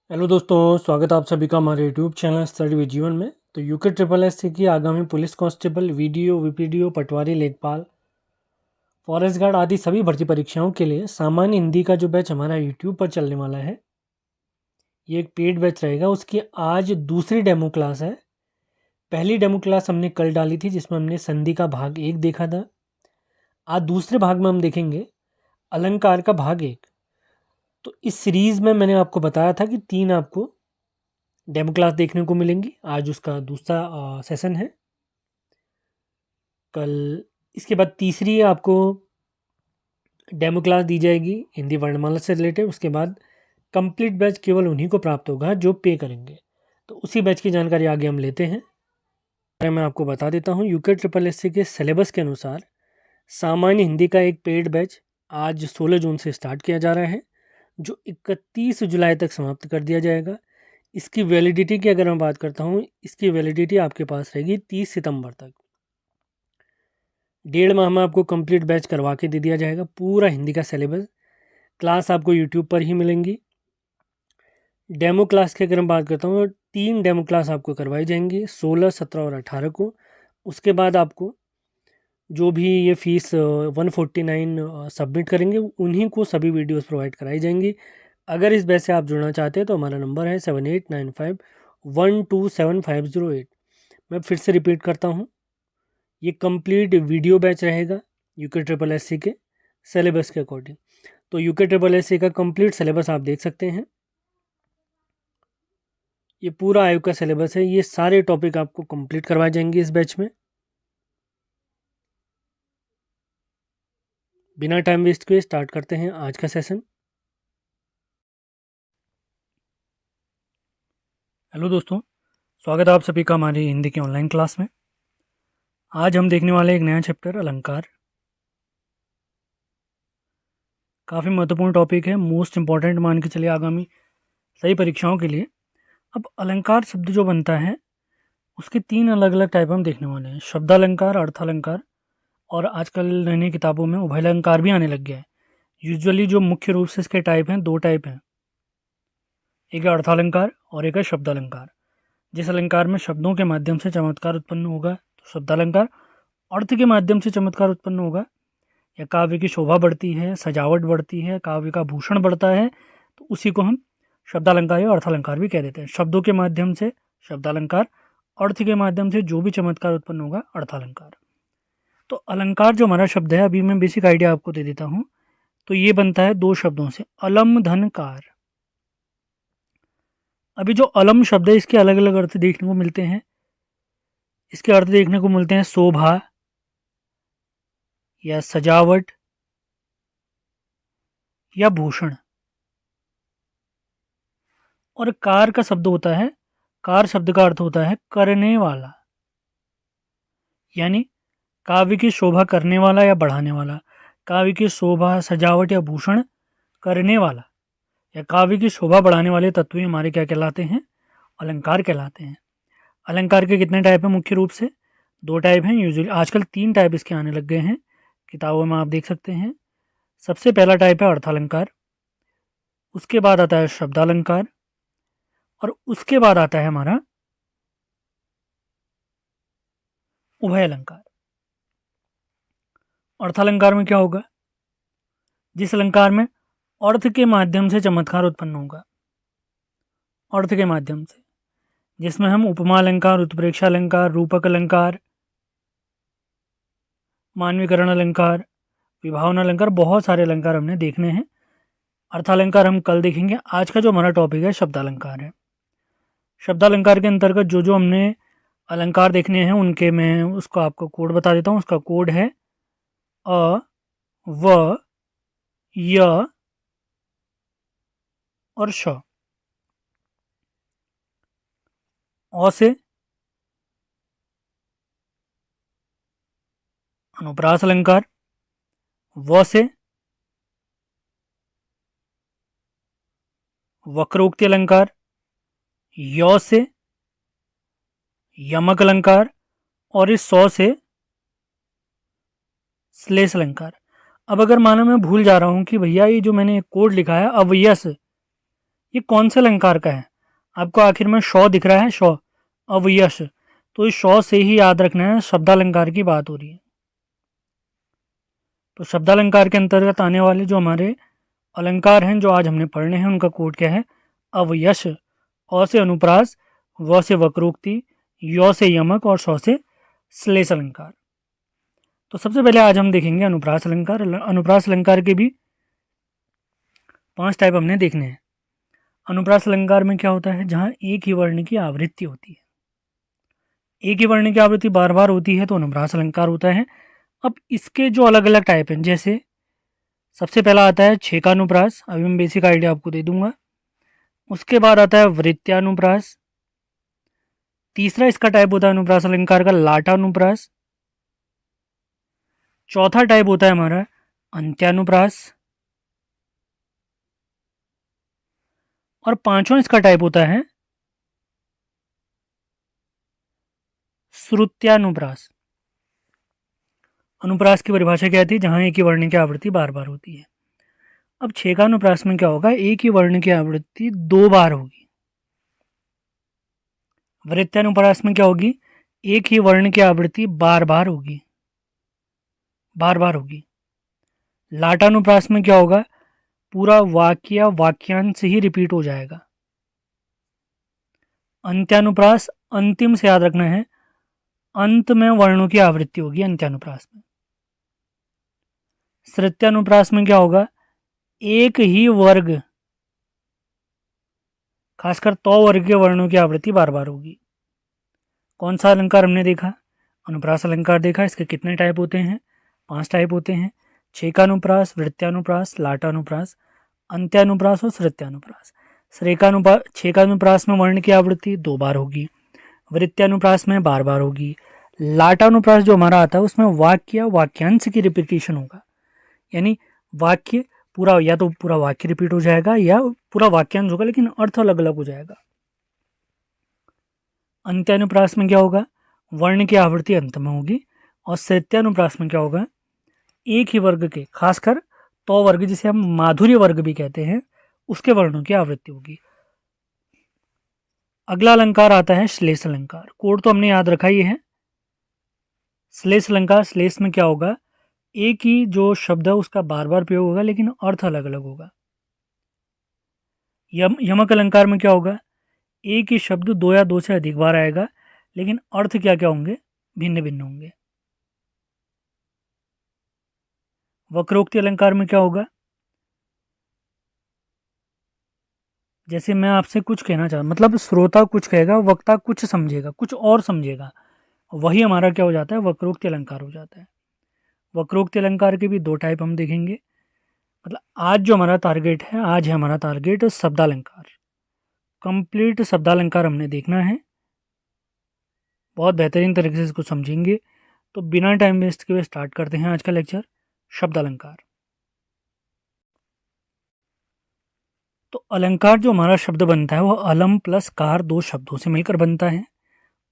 Hello दोस्तों, स्वागत है आप सभी का हमारे यूट्यूब चैनल स्टडी विद जीवन में। तो यूके ट्रिपल एस की आगामी पुलिस कांस्टेबल, वीडियो, वीपीडीओ, पटवारी, लेखपाल, फॉरेस्ट गार्ड आदि सभी भर्ती परीक्षाओं के लिए सामान्य हिंदी का जो बैच हमारा यूट्यूब पर चलने वाला है, ये एक पेड बैच रहेगा। उसकी आज दूसरी डेमो क्लास है। पहली डेमो क्लास हमने कल डाली थी जिसमें हमने संधि का भाग 1 देखा था। आज दूसरे भाग में हम देखेंगे अलंकार का भाग 1। तो इस सीरीज़ में मैंने आपको बताया था कि 3 आपको डेमो क्लास देखने को मिलेंगी। आज उसका दूसरा सेशन है। कल इसके बाद तीसरी आपको डेमो क्लास दी जाएगी हिंदी वर्णमाला से रिलेटेड। उसके बाद कंप्लीट बैच केवल उन्हीं को प्राप्त होगा जो पे करेंगे। तो उसी बैच की जानकारी आगे हम लेते हैं। मैं आपको बता देता हूँ, यूके ट्रिपल एस के सिलेबस के अनुसार सामान्य हिंदी का एक पेड बैच आज 16 जून से स्टार्ट किया जा रहा है, जो 31 जुलाई तक समाप्त कर दिया जाएगा। इसकी वैलिडिटी की अगर मैं बात करता हूँ, इसकी वैलिडिटी आपके पास रहेगी 30 सितंबर तक। 1.5 माह में आपको कंप्लीट बैच करवा के दे दिया जाएगा। पूरा हिंदी का सिलेबस क्लास आपको यूट्यूब पर ही मिलेंगी। डेमो क्लास की अगर मैं बात करता हूँ, 3 डेमो क्लास आपको करवाई जाएंगी 16, 17 और 18 को। उसके बाद आपको जो भी ये फ़ीस 149 सबमिट करेंगे, उन्हीं को सभी वीडियोस प्रोवाइड कराई जाएंगी। अगर इस बैच से आप जुड़ना चाहते हैं तो हमारा नंबर है 7895127508। मैं फिर से रिपीट करता हूँ, ये कंप्लीट वीडियो बैच रहेगा यूके ट्रिपल एस के सिलेबस के अकॉर्डिंग। तो यूके ट्रिपल एस का कंप्लीट सिलेबस आप देख सकते हैं। ये पूरा आयोग का सिलेबस है। ये सारे टॉपिक आपको कंप्लीट करवाए जाएंगे इस बैच में। बिना टाइम वेस्ट किए स्टार्ट करते हैं आज का सेशन। हेलो दोस्तों, स्वागत है आप सभी का हमारी हिंदी की ऑनलाइन क्लास में। आज हम देखने वाले एक नया चैप्टर अलंकार। काफ़ी महत्वपूर्ण टॉपिक है, मोस्ट इंपॉर्टेंट मान के चलिए आगामी सही परीक्षाओं के लिए। अब अलंकार शब्द जो बनता है, उसके 3 अलग अलग टाइप हम देखने वाले हैं। शब्दालंकार, अर्थालंकार और आजकल नई नई किताबों में उभयालंकार भी आने लग गया है। यूजुअली जो मुख्य रूप से इसके टाइप हैं, 2 टाइप हैं। एक है अर्थालंकार और एक है शब्दालंकार। जिस अलंकार में शब्दों के माध्यम से चमत्कार उत्पन्न होगा तो शब्दालंकार, अर्थ के माध्यम से चमत्कार उत्पन्न होगा या काव्य की शोभा बढ़ती है, सजावट बढ़ती है, काव्य का भूषण बढ़ता है, तो उसी को हम शब्दालंकार या अर्थालंकार भी कह देते हैं। शब्दों के माध्यम से शब्दालंकार, अर्थ के माध्यम से जो भी चमत्कार उत्पन्न होगा अर्थालंकार। तो अलंकार जो हमारा शब्द है, अभी मैं बेसिक आइडिया आपको दे देता हूँ। तो ये बनता है 2 शब्दों से, अलम धन कार। अभी जो अलम शब्द है, इसके अलग अलग अर्थ देखने को मिलते हैं। इसके अर्थ देखने को मिलते हैं शोभा या सजावट या भूषण। और कार का शब्द होता है, कार शब्द का अर्थ होता है करने वाला, यानी काव्य की शोभा करने वाला या बढ़ाने वाला। काव्य की शोभा, सजावट या भूषण करने वाला या काव्य की शोभा बढ़ाने वाले तत्व हमारे क्या कहलाते हैं? अलंकार कहलाते हैं। अलंकार के कितने टाइप हैं? मुख्य रूप से 2 टाइप हैं। यूजुअली आजकल 3 टाइप इसके आने लग गए हैं, किताबों में आप देख सकते हैं। सबसे पहला टाइप है अर्थालंकार, उसके बाद आता है शब्दालंकार और उसके बाद आता है हमारा उभय अलंकार। अर्थालंकार में क्या होगा? जिस अलंकार में अर्थ के माध्यम से चमत्कार उत्पन्न होगा, अर्थ के माध्यम से, जिसमें हम उपमा अलंकार, उत्प्रेक्षा अलंकार, रूपक अलंकार, मानवीकरण अलंकार, विभावना अलंकार, बहुत सारे अलंकार हमने देखने हैं। अर्थालंकार हम कल देखेंगे। आज का जो हमारा टॉपिक है शब्दालंकार है। शब्दालंकार के अंतर्गत जो जो हमने अलंकार देखने हैं, उनके मैं उसको आपको कोड बता देता हूँ। उसका कोड है अ, व, य और श। अ से अनुप्रास अलंकार, व से वक्रोक्ति अलंकार, य से यमक अलंकार और इस सौ से श्लेष अलंकार। अब अगर मानो मैं भूल जा रहा हूँ कि भैया ये जो मैंने कोड लिखा है अवयस, ये कौन से अलंकार का है? आपको आखिर में शौ दिख रहा है, शौ, अवयश, तो इस शौ से ही याद रखना है शब्दालंकार की बात हो रही है। तो शब्दालंकार के अंतर्गत आने वाले जो हमारे अलंकार हैं जो आज हमने पढ़ने हैं उनका कोड क्या है? अवयश, अ से अनुप्रास, व से वक्रोक्ति, य से यमक और शौ से श्लेष अलंकार। तो सबसे पहले आज हम देखेंगे अनुप्रास अलंकार। अनुप्रास अलंकार के भी 5 टाइप हमने देखने हैं। अनुप्रास अलंकार में क्या होता है? जहाँ एक ही वर्ण की आवृत्ति होती है, एक ही वर्ण की आवृत्ति बार बार होती है तो अनुप्रास अलंकार होता है। अब इसके जो अलग अलग टाइप हैं, जैसे सबसे पहला आता है छेकानुप्रास, अभी मैं बेसिक आइडिया आपको दे दूंगा। उसके बाद आता है वृत्यानुप्रास। तीसरा इसका टाइप होता है अनुप्रास अलंकार का लाटानुप्रास। चौथा टाइप होता है हमारा अंत्यानुप्रास। और पांचवा इसका टाइप होता है श्रुत्यानुप्रास। अनुप्रास की परिभाषा क्या थी? जहां एक ही वर्ण की आवृत्ति बार बार होती है। अब छेकानुप्रास में क्या होगा? एक ही वर्ण की आवृत्ति 2 बार होगी। वृत्यानुप्रास में क्या होगी? एक ही वर्ण की आवृत्ति बार बार होगी, बार बार होगी। लाटानुप्रास में क्या होगा? पूरा वाक्य या वाक्यांश ही रिपीट हो जाएगा। अंत्यानुप्रास, अंतिम से याद रखना है, अंत में वर्णों की आवृत्ति होगी अंत्यानुप्रास में। श्रुत्यानुप्रास में क्या होगा? एक ही वर्ग, खासकर तो वर्ग के वर्णों की आवृत्ति बार बार होगी। कौन सा अलंकार हमने देखा? अनुप्रास अलंकार देखा। इसके कितने टाइप होते हैं? 5 टाइप होते हैं। छेकानुप्रास, वृत्यानुप्रास, लाटानुप्रास, अंत्यानुप्रास और श्रुत्यानुप्रास। छेकानुप्रास में वर्ण की आवृत्ति 2 बार होगी, वृत्यानुप्रास में बार बार होगी, लाटानुप्रास जो हमारा आता है उसमें वाक्य या वाक्यांश की रिपीटिशन होगा, यानी वाक्य पूरा, या तो पूरा वाक्य रिपीट हो जाएगा या पूरा वाक्यांश होगा लेकिन अर्थ अलग अलग हो जाएगा। अंत्यानुप्रास में क्या होगा? वर्ण की आवृत्ति अंत में होगी। और श्रुत्यानुप्रास में क्या होगा? एक ही वर्ग के, खासकर तो वर्ग जिसे हम माधुर्य वर्ग भी कहते हैं, उसके वर्णों की आवृत्ति होगी। अगला अलंकार आता है श्लेष अलंकार। कोड तो हमने याद रखा ही है। श्लेष अलंकार, श्लेष में क्या होगा? एक ही जो शब्द है उसका बार बार प्रयोग होगा लेकिन अर्थ अलग अलग होगा। यमक अलंकार में क्या होगा? एक ही शब्द 2 या 2 से अधिक बार आएगा लेकिन अर्थ क्या क्या होंगे? भिन्न भिन्न होंगे। वक्रोक्ति अलंकार में क्या होगा? जैसे मैं आपसे कुछ कहना चाहता, मतलब श्रोता कुछ कहेगा, वक्ता कुछ समझेगा, कुछ और समझेगा, वही हमारा क्या हो जाता है? वक्रोक्ति अलंकार हो जाता है। वक्रोक्ति अलंकार के भी 2 टाइप हम देखेंगे। मतलब आज जो हमारा टारगेट है, आज है हमारा टारगेट शब्दालंकार। कंप्लीट शब्दालंकार हमने देखना है, बहुत बेहतरीन तरीके से इसको समझेंगे। तो बिना टाइम वेस्ट के हुए स्टार्ट करते हैं आज का लेक्चर, शब्दालंकार। तो अलंकार जो हमारा शब्द बनता है वो अलम प्लस कार 2 शब्दों से मिलकर बनता है।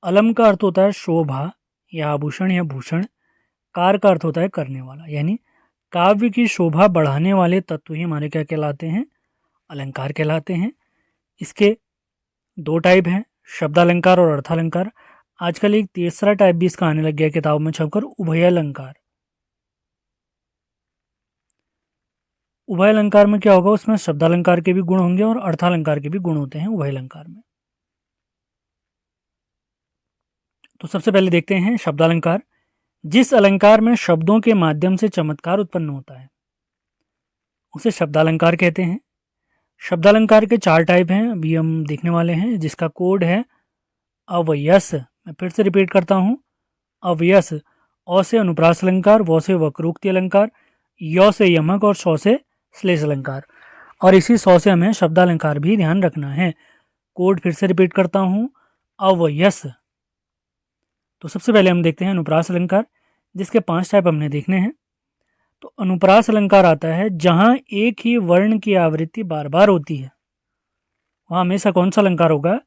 अलम का अर्थ होता है शोभा या आभूषण या भूषण। कार का अर्थ होता है करने वाला, यानी काव्य की शोभा बढ़ाने वाले तत्व ही हमारे क्या कहलाते हैं? अलंकार कहलाते हैं। इसके 2 टाइप हैं, शब्दालंकार और अर्थालंकार। आजकल एक तीसरा टाइप भी इसका आने लग गया किताब में छपकर, उभयालंकार। उभयालंकार में क्या होगा? उसमें शब्दालंकार के भी गुण होंगे और अर्थालंकार के भी गुण होते हैं उभयालंकार में। तो सबसे पहले देखते हैं शब्दालंकार। जिस अलंकार में शब्दों के माध्यम से चमत्कार उत्पन्न होता है उसे शब्दालंकार कहते हैं। शब्दालंकार के 4 टाइप हैं, अभी हम देखने वाले हैं, जिसका कोड है अवयस। मैं फिर से रिपीट करता हूँ, अवयस। अ से अनुप्रास अलंकार, व से वक्रोक्ति अलंकार, य से यमक और शौ से श्लेष अलंकार। और इसी 100 से हमें शब्दालंकार भी ध्यान रखना है। कोड फिर से रिपीट करता हूँ, अवयस। तो सबसे पहले हम देखते हैं अनुप्रास अलंकार, जिसके 5 टाइप हमने देखने हैं। तो अनुप्रास अलंकार आता है जहां एक ही वर्ण की आवृत्ति बार बार होती है, वहां हमेशा कौन सा अलंकार होगा?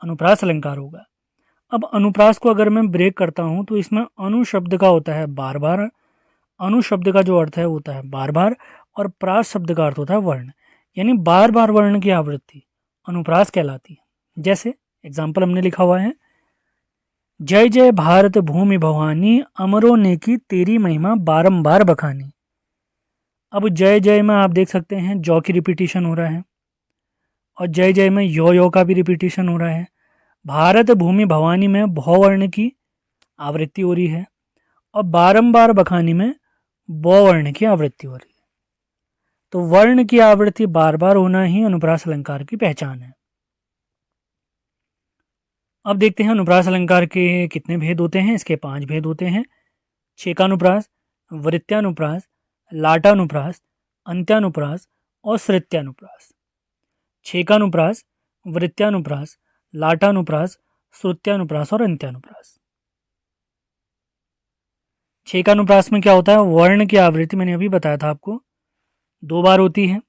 अनुप्रास अलंकार होगा। अब अनुप्रास को अगर मैं ब्रेक करता हूं तो इसमें अनु शब्द का होता है बार बार, अनु शब्द का जो अर्थ है होता है बार बार, और प्रास शब्द का अर्थ होता है वर्ण, यानी बार बार वर्ण की आवृत्ति। अनुप्रास कहलाती है। जैसे एग्जाम्पल हमने लिखा हुआ है, जय जय भारत भूमि भवानी, अमरों ने की तेरी महिमा बारंबार बखानी। अब जय जय में आप देख सकते हैं जौ की रिपीटिशन हो रहा है, और जय जय में यो का भी रिपीटिशन हो रहा है। भारत भूमि भवानी में भौ वर्ण की आवृत्ति हो रही है, और बारंबार बखानी में बौ वर्ण की आवृत्ति हो रही है। तो वर्ण की आवृत्ति बार बार होना ही अनुप्रास अलंकार की पहचान है। अब देखते हैं अनुप्रास अलंकार के कितने भेद होते हैं। इसके 5 भेद होते हैं। छेकानुप्रास, वृत्त्यानुप्रास, लाटानुप्रास, अंत्यानुप्रास और श्रुत्यानुप्रास। छेकानुप्रास, वृत्त्यानुप्रास, लाटानुप्रास, श्रुत्यानुप्रास और अंत्यानुप्रास। छेकानुप्रास में क्या होता है, वर्ण की आवृत्ति मैंने अभी बताया था आपको 2 बार होती है।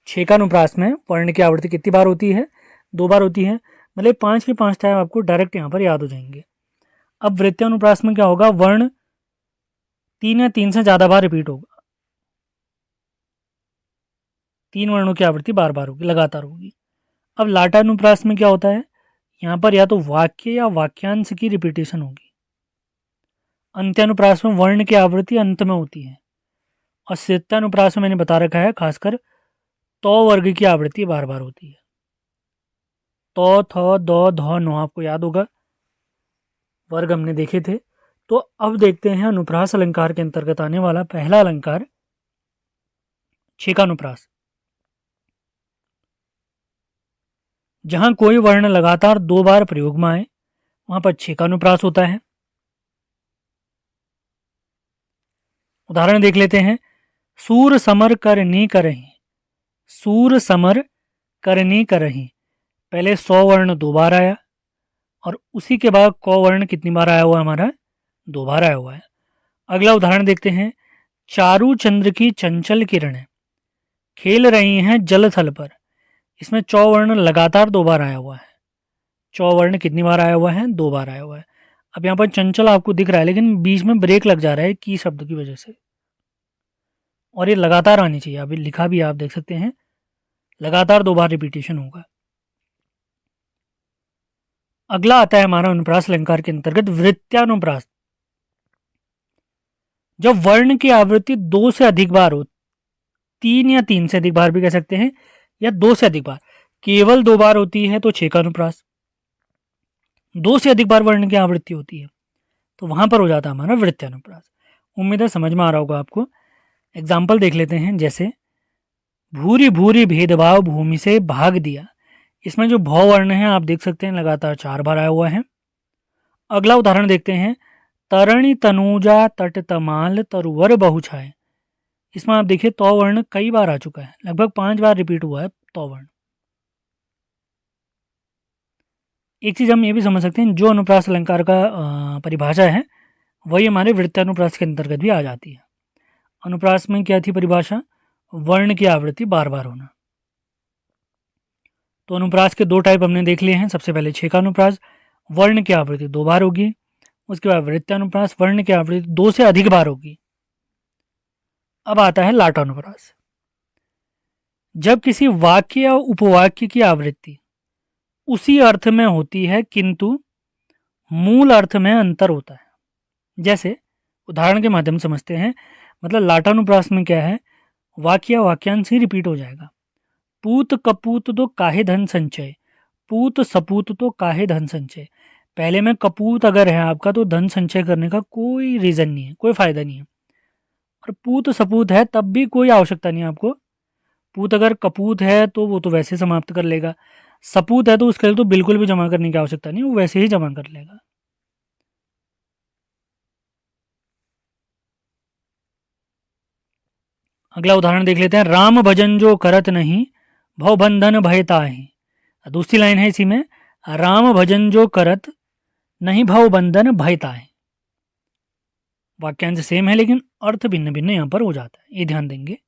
छेकानुप्रास में वर्ण की आवृत्ति कितनी बार होती है, 2 बार होती है। मतलब 5 के 5 टाइम आपको डायरेक्ट यहाँ पर याद हो जाएंगे। अब वृत्त्यानुप्रास में क्या होगा, वर्ण 3 या 3 से ज़्यादा बार रिपीट होगा। 3 वर्णों की आवृत्ति बार बार होगी, लगातार होगी। अब लाटानुप्रास में क्या होता है, यहाँ पर या तो वाक्य या वाक्यांश की रिपीटेशन होगी। अंत्यानुप्रास में वर्ण की आवृत्ति अंत में होती है। और श्रुत्यानुप्रास में मैंने बता रखा है खासकर तो वर्ग की आवृत्ति बार बार होती है। तो, थ, दो, ध, नो आपको याद होगा, वर्ग हमने देखे थे। तो अब देखते हैं अनुप्रास अलंकार के अंतर्गत आने वाला पहला अलंकार छेकानुप्रास। जहां कोई वर्ण लगातार 2 बार प्रयोग में आए वहां पर छेकानुप्रास होता है। उदाहरण देख लेते हैं, सूर समर करनी करही। सूर समर करनी करही, पहले 100 वर्ण 2 बार आया, और उसी के बाद क वर्ण कितनी बार आया हुआ है हमारा, 2 बार आया हुआ है। अगला उदाहरण देखते हैं, चारू चंद्र की चंचल किरणें खेल रही हैं जल थल पर। इसमें चौ वर्ण लगातार 2 बार आया हुआ है। चौ वर्ण कितनी बार आया हुआ है, 2 बार आया हुआ है। अब यहाँ पर चंचल आपको दिख रहा है, लेकिन बीच में ब्रेक लग जा रहा है की शब्द की वजह से, और ये लगातार आनी चाहिए। अभी लिखा भी आप देख सकते हैं, लगातार 2 बार रिपीटेशन होगा। अगला आता है हमारा अनुप्रास अलंकार के अंतर्गत वृत्त्यानुप्रास। जब वर्ण की आवृत्ति 2 से अधिक बार हो, 3 या 3 से अधिक बार भी कह सकते हैं, या 2 से अधिक बार, केवल 2 बार होती है तो छेकानुप्रास। 2 से अधिक बार वर्ण की आवृत्ति होती है तो वहां पर हो जाता है हमारा वृत्त्यानुप्रास। उम्मीद है समझ में आ रहा होगा आपको। एग्जाम्पल देख लेते हैं, जैसे भूरी भूरी भेदभाव भूमि से भाग दिया। इसमें जो भौ वर्ण है आप देख सकते हैं लगातार 4 बार आया हुआ है। अगला उदाहरण देखते हैं, तरणि तनूजा तट तमाल तरुवर बहुछाए। इसमें आप देखिए तो वर्ण कई बार आ चुका है, लगभग 5 बार रिपीट हुआ है तो वर्ण। एक चीज हम ये भी समझ सकते हैं, जो अनुप्रास अलंकार का परिभाषा है वही हमारे वृत्तानुप्रास के अंतर्गत भी आ जाती है। अनुप्रास में क्या थी परिभाषा, वर्ण की आवृत्ति बार बार होना। तो अनुप्रास के 2 टाइप हमने देख लिए हैं। सबसे पहले छेकानुप्रास, वर्ण की आवृत्ति 2 बार होगी। उसके बाद वृत्तानुप्रास, वर्ण की आवृत्ति 2 से अधिक बार होगी। अब आता है लाटानुप्रास। जब किसी वाक्य या उपवाक्य की आवृत्ति उसी अर्थ में होती है किंतु मूल अर्थ में अंतर होता है। जैसे उदाहरण के माध्यम से समझते हैं, मतलब लाटानुप्रास में क्या है, वाक्य या वाक्यांश ही रिपीट हो जाएगा। पूत कपूत तो काहे धन संचय, पूत सपूत तो काहे धन संचय। पहले में कपूत अगर है आपका तो धन संचय करने का कोई रीज़न नहीं है, कोई फ़ायदा नहीं है। और पूत सपूत है तब भी कोई आवश्यकता नहीं है आपको। पूत अगर कपूत है तो वो तो वैसे समाप्त कर लेगा, सपूत है तो उसके लिए तो बिल्कुल भी जमा करने की आवश्यकता नहीं, वो वैसे ही जमा कर लेगा। अगला उदाहरण देख लेते हैं, राम भजन जो करत नहीं भव बंधन भयता है। दूसरी लाइन है इसी में, राम भजन जो करत नहीं भव बंधन भयता है। वाक्यांश सेम है लेकिन अर्थ भिन्न भिन्न यहां पर हो जाता है, ये ध्यान देंगे।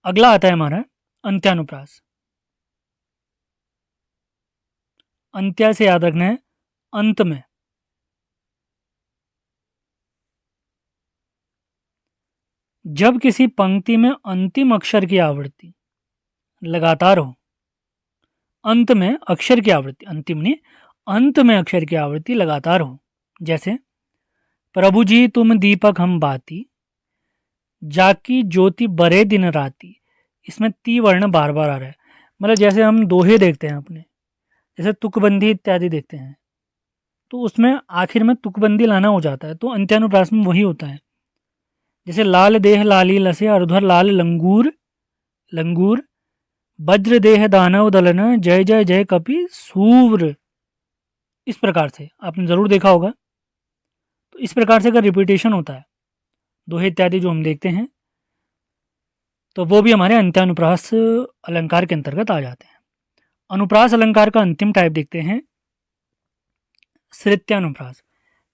अगला आता है हमारा अंत्यानुप्रास। अंत्या से याद रखना है अंत में। जब किसी पंक्ति में अंतिम अक्षर की आवृत्ति लगातार हो। अंत में अक्षर की आवृत्ति, अंतिम नहीं, अंत में अक्षर की आवृत्ति लगातार हो। जैसे प्रभु जी तुम दीपक हम बाती, जाकी ज्योति बरे दिन राती। इसमें ती वर्ण बार बार आ रहा है। मतलब जैसे हम दोहे देखते हैं अपने, जैसे तुकबंदी इत्यादि देखते हैं, तो उसमें आखिर में तुकबंदी लाना हो जाता है, तो अंत्यानुप्रास में वही होता है। जैसे लाल देह लाली लसे अर्धर लाल लंगूर लंगूर, वज्र देह दानव दलन, जय जय जय कपि सूव्र। इस प्रकार से आपने ज़रूर देखा होगा। तो इस प्रकार से अगर रिपीटेशन होता है दोहे इत्यादि जो हम देखते हैं, तो वो भी हमारे अंत्यानुप्रास अलंकार के अंतर्गत आ जाते हैं। अनुप्रास अलंकार का अंतिम टाइप देखते हैं, श्रित्यानुप्रास।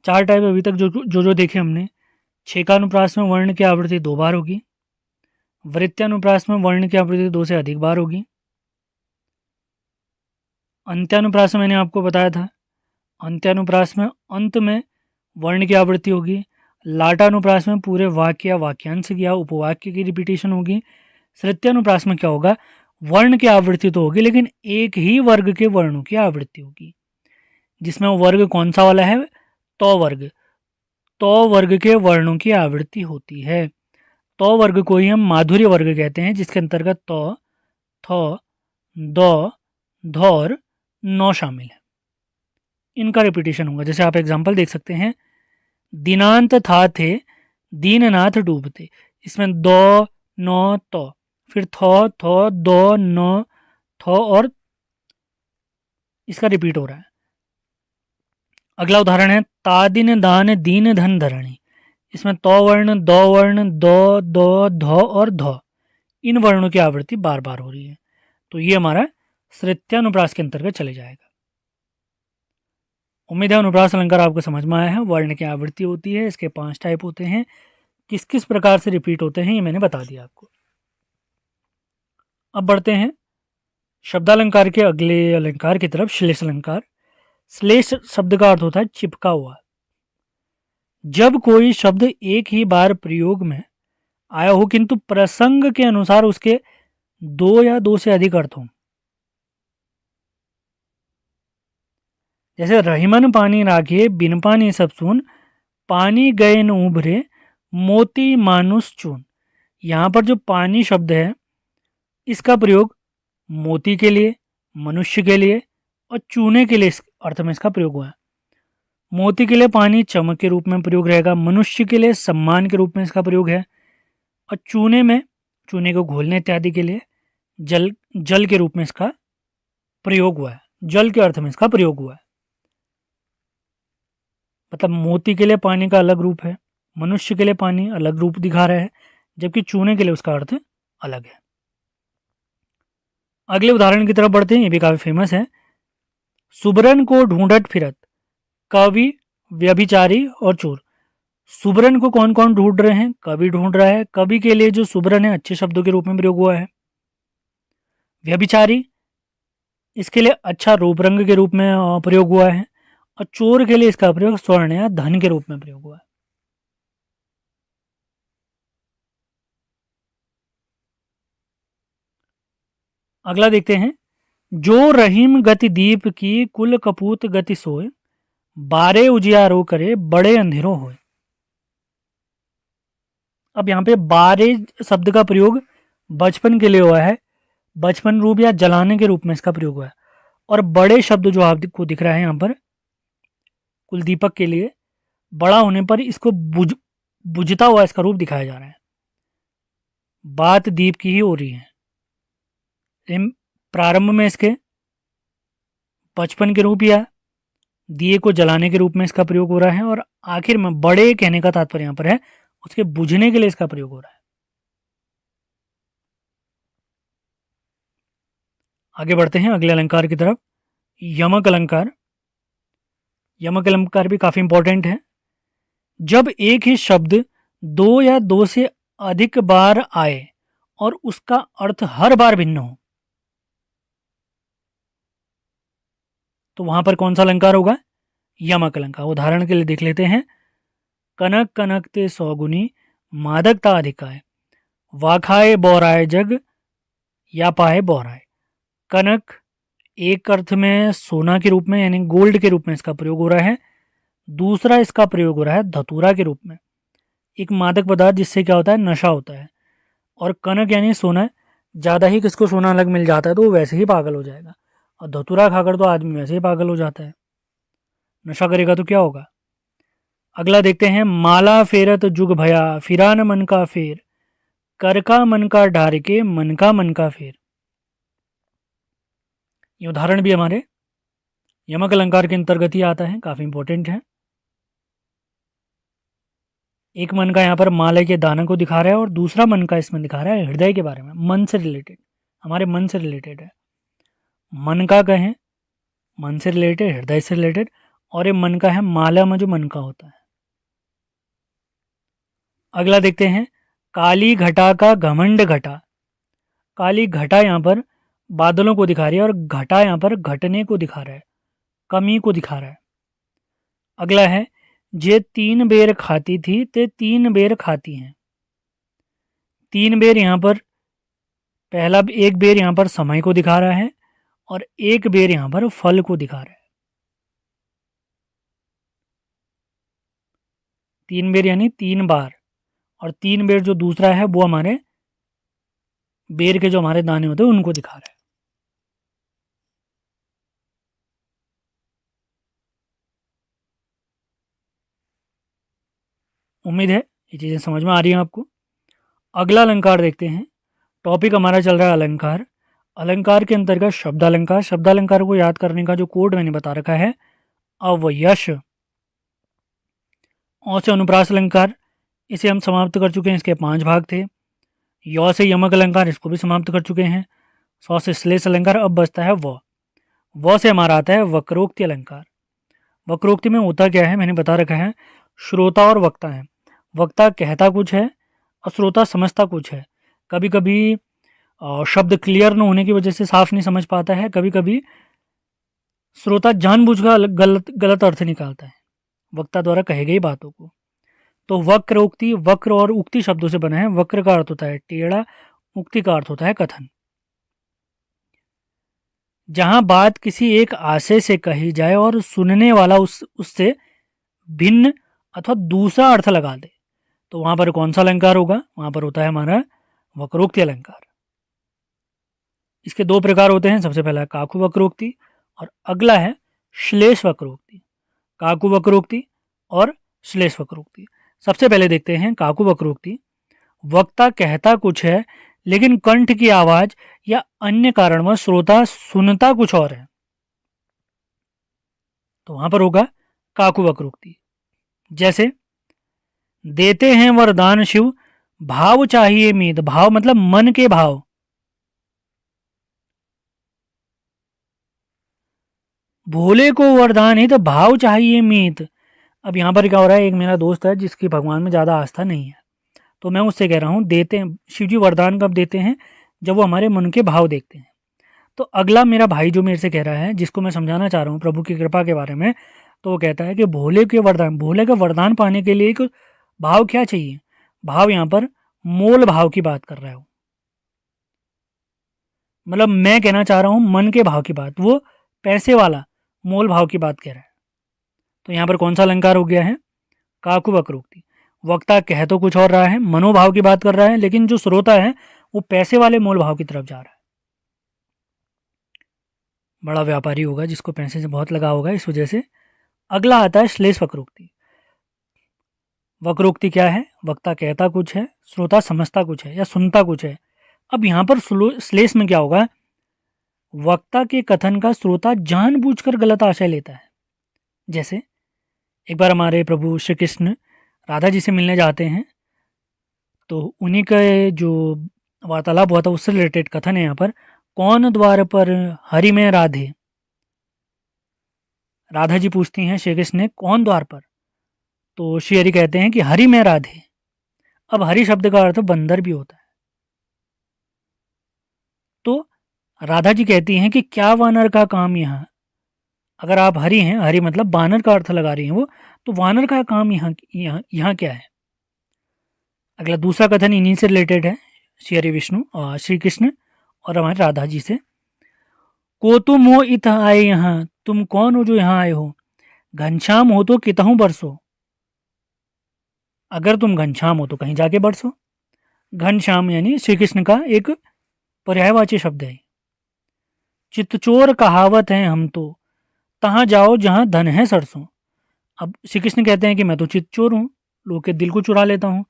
4 टाइप अभी तक जो देखे हमने। छेकानुप्रास में वर्ण की आवृत्ति 2 बार होगी। वृत्यानुप्रास में वर्ण की आवृत्ति 2 से अधिक बार होगी। अंत्यानुप्रास में मैंने आपको बताया था, अंत्यानुप्रास में अंत में वर्ण की आवृत्ति होगी। लाटानुप्रास में पूरे वाक्य या वाक्यांश या उपवाक्य की रिपीटेशन होगी। श्रित्यानुप्रास में क्या होगा, वर्ण की आवृत्ति तो होगी लेकिन एक ही वर्ग के वर्णों की आवृत्ति होगी। जिसमें वो वर्ग कौन सा वाला है, तो वर्ग। तो वर्ग के वर्णों की आवृत्ति होती है। तो वर्ग को ही हम माधुर्य वर्ग कहते हैं, जिसके अंतर्गत तो, थो, दो, धौर, नौ शामिल है। इनका रिपीटेशन होगा। जैसे आप एग्जांपल देख सकते हैं, दिनांत था थे दीननाथ डूबते। इसमें दो, नौ, तो, फिर थो, दो, नौ, थो और इसका रिपीट हो रहा है। अगला उदाहरण है, तादिन दान दीन धन धरणी। इसमें तो वर्ण, दो वर्ण, दो, धो और धो, इन वर्णों की आवृत्ति बार बार हो रही है। तो ये हमारा श्रित्यानुप्रास के अंतर्गत चले जाएगा। उम्मीद है अनुप्रास अलंकार आपको समझ में आया है। वर्ण की आवृत्ति होती है, इसके 5 टाइप होते हैं। किस किस प्रकार से रिपीट होते हैं ये मैंने बता दिया आपको। अब बढ़ते हैं शब्दालंकार के अगले अलंकार की तरफ, श्लेष अलंकार। श्लेष शब्द का अर्थ होता है चिपका हुआ। जब कोई शब्द एक ही बार प्रयोग में आया हो किंतु प्रसंग के अनुसार उसके 2 या 2 से अधिक अर्थ हों। जैसे रहीमन पानी राखे बिन पानी सब सुन, पानी गए न उभरे मोती मानुष चून। यहाँ पर जो पानी शब्द है इसका प्रयोग मोती के लिए, मनुष्य के लिए और चूने के लिए इस अर्थ में इसका प्रयोग हुआ है। मोती के लिए पानी चमक के रूप में प्रयोग रहेगा, मनुष्य के लिए सम्मान के रूप में इसका प्रयोग है, और चूने में चूने को घोलने इत्यादि के लिए जल के रूप में इसका प्रयोग हुआ है। जल के अर्थ में इसका प्रयोग हुआ है। मतलब मोती के लिए पानी का अलग रूप है, मनुष्य के लिए पानी अलग रूप दिखा रहा है, जबकि चूने के लिए उसका अर्थ अलग है। अगले उदाहरण की तरफ बढ़ते हैं, ये भी काफी फेमस है। सुबरन को ढूंढत फिरत कवि व्यभिचारी और चोर। सुबरन को कौन कौन ढूंढ रहे हैं, कवि ढूंढ रहा है। कवि के लिए जो सुबरन है अच्छे शब्दों के रूप में प्रयोग हुआ है। व्यभिचारी इसके लिए अच्छा रूप रंग के रूप में प्रयोग हुआ है, और चोर के लिए इसका प्रयोग स्वर्ण या धन के रूप में प्रयोग हुआ है। अगला देखते हैं, जो रहीम गति दीप की कुल कपूत गति सोए, बारे उजियारो करे बड़े अंधेरों होए। अब यहाँ पे बारे शब्द का प्रयोग बचपन के लिए हुआ है, बचपन रूप या जलाने के रूप में इसका प्रयोग हुआ है। और बड़े शब्द जो आपको दिख रहा है यहाँ पर कुल दीपक के लिए, बड़ा होने पर इसको बुझता हुआ इसका रूप दिखाया जा रहा है। बात दीप की ही हो रही है। प्रारंभ में इसके बचपन के रूप या दिए को जलाने के रूप में इसका प्रयोग हो रहा है, और आखिर में बड़े कहने का तात्पर्य यहाँ पर है उसके बुझने के लिए इसका प्रयोग हो रहा है। आगे बढ़ते हैं अगले अलंकार की तरफ, यमक अलंकार। यमक अलंकार भी काफी इंपॉर्टेंट है। जब एक ही शब्द 2 या 2 से अधिक बार आए और उसका अर्थ हर बार भिन्न हो, तो वहां पर कौन सा अलंकार होगा, यमक अलंकार। उदाहरण के लिए देख लेते हैं, कनक कनकते सौगुनी मादकता अधिकाय, वाखाए बौराए जग या पा है बोहराए। कनक एक अर्थ में सोना के रूप में यानी गोल्ड के रूप में इसका प्रयोग हो रहा है, दूसरा इसका प्रयोग हो रहा है धतूरा के रूप में, एक मादक पदार्थ जिससे क्या होता है नशा होता है। और कनक यानी सोना, ज़्यादा ही किसको सोना अलग मिल जाता है तो वो वैसे ही पागल हो जाएगा, और धतूरा खाकर तो आदमी वैसे ही पागल हो जाता है, नशा करेगा तो क्या होगा। अगला देखते हैं, माला फेरत जुग भया फिरान मन का फेर, कर का मन का ढार के मन का फेर। ये उदाहरण भी हमारे यमक अलंकार के अंतर्गत ही आता है, काफ़ी इंपॉर्टेंट है। एक मन का यहाँ पर माले के दाने को दिखा रहा है और दूसरा मन का इसमें दिखा रहा है हृदय के बारे में, मन से रिलेटेड, हमारे मन से रिलेटेड है। मन का कहें मन से रिलेटेड, हृदय से रिलेटेड, और ये मन का है माला में जो मन का होता है। अगला देखते हैं, काली घटा का घमंड घटा। काली घटा यहाँ पर बादलों को दिखा रही है और घटा यहाँ पर घटने को दिखा रहा है, कमी को दिखा रहा है। अगला है, जे 3 बेर खाती थी ते 3 बेर खाती हैं। 3 बेर यहाँ पर पहला एक बेर यहाँ पर समय को दिखा रहा है और एक बेर यहाँ पर फल को दिखा रहा है। 3 बेर यानी 3 बार, और 3 बेर जो दूसरा है वो हमारे बेर के जो हमारे दाने होते हैं उनको दिखा रहा है। उम्मीद है ये चीज़ें समझ में आ रही हैं आपको। अगला अलंकार देखते हैं। टॉपिक हमारा चल रहा है अलंकार। अलंकार के अंतर्गत शब्द अलंकार। शब्द अलंकार को याद करने का जो कोड मैंने बता रखा है, अवयश। औ से अनुप्रास अलंकार, इसे हम समाप्त कर चुके हैं, इसके 5 भाग थे। यौ से यमक अलंकार, इसको भी समाप्त कर चुके हैं। सौ से श्लेष अलंकार, अब बचता है व से हमारा आता है वक्रोक्ति अलंकार। वक्रोक्ति में होता क्या है मैंने बता रखा है, श्रोता और वक्ता है। वक्ता कहता कुछ है और श्रोता समझता कुछ है। कभी कभी शब्द क्लियर न होने की वजह से साफ नहीं समझ पाता है, कभी कभी श्रोता जानबूझकर गलत गलत अर्थ निकालता है वक्ता द्वारा कही गई बातों को। तो वक्रोक्ति, वक्र और उक्ति शब्दों से बना है। वक्र का अर्थ होता है टेढ़ा, उक्ति का अर्थ होता है कथन। जहां बात किसी एक आशय से कही जाए और सुनने वाला उससे भिन्न अथवा दूसरा अर्थ लगा दे, तो वहां पर कौन सा अलंकार होगा, वहां पर होता है हमारा वक्रोक्ति अलंकार। इसके 2 प्रकार होते हैं, सबसे पहला काकु वक्रोक्ति और अगला है श्लेष वक्रोक्ति। काकु वक्रोक्ति और श्लेष वक्रोक्ति। सबसे पहले देखते हैं काकु वक्रोक्ति। वक्ता कहता कुछ है लेकिन कंठ की आवाज या अन्य कारणवश श्रोता सुनता कुछ और है, तो वहां पर होगा काकु वक्रोक्ति। जैसे, देते हैं वरदान शिव भाव चाहिए मीत। भाव मतलब मन के भाव। भोले को वरदान ही तो भाव चाहिए मीत। अब यहाँ पर क्या हो रहा है, एक मेरा दोस्त है जिसकी भगवान में ज़्यादा आस्था नहीं है, तो मैं उससे कह रहा हूँ देते हैं शिव जी वरदान कब देते हैं, जब वो हमारे मन के भाव देखते हैं। तो अगला मेरा भाई जो मेरे से कह रहा है, जिसको मैं समझाना चाह रहा हूँ प्रभु की कृपा के बारे में, तो वो कहता है कि भोले के वरदान, भोले का वरदान पाने के लिए एक भाव क्या चाहिए। भाव यहाँ पर मोल भाव की बात कर रहा है, मतलब मैं कहना चाह रहा हूँ मन के भाव की बात, वो पैसे वाला मोल भाव की बात कह रहा है। तो यहाँ पर कौन सा अलंकार हो गया है, काकु वक्रोक्ति। वक्ता कह तो कुछ और रहा है, मनोभाव की बात कर रहा है, लेकिन जो श्रोता है वो पैसे वाले मोल भाव की तरफ जा रहा है। बड़ा व्यापारी होगा जिसको पैसे से बहुत लगा होगा, इस वजह से। अगला आता है श्लेष वक्रोक्ति। वक्रोक्ति क्या है, वक्ता कहता कुछ है, श्रोता समझता कुछ है या सुनता कुछ है। अब यहाँ पर श्लेष में क्या होगा, वक्ता के कथन का श्रोता जानबूझकर गलत आशय लेता है। जैसे एक बार हमारे प्रभु श्री कृष्ण राधा जी से मिलने जाते हैं, तो उन्हीं का जो वार्तालाप हुआ था उससे रिलेटेड कथन है यहाँ पर, कौन द्वार पर हरि में राधे। राधा जी पूछती हैं श्री कृष्ण ने कौन द्वार पर, तो श्री हरि कहते हैं कि हरि में राधे। अब हरि शब्द का अर्थ बंदर भी होता है, तो राधा जी कहती हैं कि क्या वानर का काम यहाँ, अगर आप हरि हैं, हरि मतलब बानर का अर्थ लगा रही हैं वो, तो वानर का काम यहाँ क्या है। अगला दूसरा कथन इन्हीं से रिलेटेड है, श्री हरि विष्णु और श्री कृष्ण और हमारे राधा जी से। को तुम हो इत आए यहाँ, तुम कौन हो जो यहाँ आए हो, घनश्याम हो तो कितहूँ बरसो। अगर तुम घनश्याम हो तो कहीं जाके बरसो। घनश्याम यानी श्री कृष्ण का एक पर्यायवाची शब्द है। चित्तचोर कहावत है हम तो, तहाँ जाओ जहाँ धन है सरसों। अब श्री कृष्ण कहते हैं कि मैं तो चित्तचोर हूँ, लोग के दिल को चुरा लेता हूँ।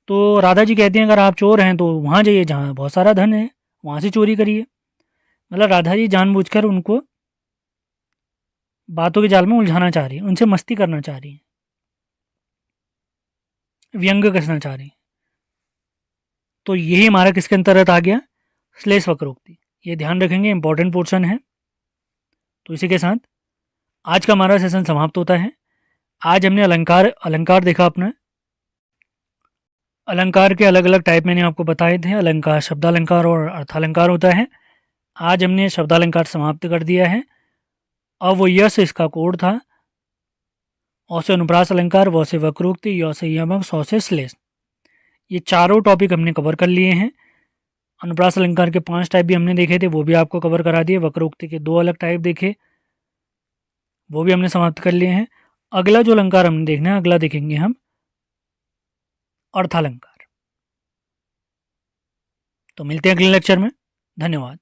तो राधा जी कहती हैं अगर आप चोर हैं तो वहाँ जाइए जहाँ बहुत सारा धन है, वहाँ से चोरी करिए। मतलब राधा जी जानबूझकर उनको बातों के जाल में उलझाना चाह रही है, उनसे मस्ती करना चाह रही है, व्यंग कसना चाह रही है। तो यही हमारा किसके अंतर्गत आ गया, श्लेष वक्रोक्ति। ये ध्यान रखेंगे, इंपॉर्टेंट पोर्शन है। तो इसी के साथ आज का हमारा सेशन समाप्त होता है। आज हमने अलंकार अलंकार देखा अपना। अलंकार के अलग अलग टाइप मैंने आपको बताए थे, अलंकार शब्दालंकार और अर्थालंकार होता है। आज हमने शब्दालंकार समाप्त कर दिया है। अब वो यश इसका कोड था, औ से अनुप्रास अलंकार, व से वक्रोक्ति, य से यमक, सौ से श्लेष। ये चारों टॉपिक हमने कवर कर लिए हैं। अनुप्रास अलंकार के 5 टाइप भी हमने देखे थे, वो भी आपको कवर करा दिए। वक्रोक्ति के 2 अलग टाइप देखे, वो भी हमने समाप्त कर लिए हैं। अगला जो अलंकार हमने देखना है, अगला देखेंगे हम अर्थालंकार। तो मिलते हैं अगले लेक्चर में। धन्यवाद।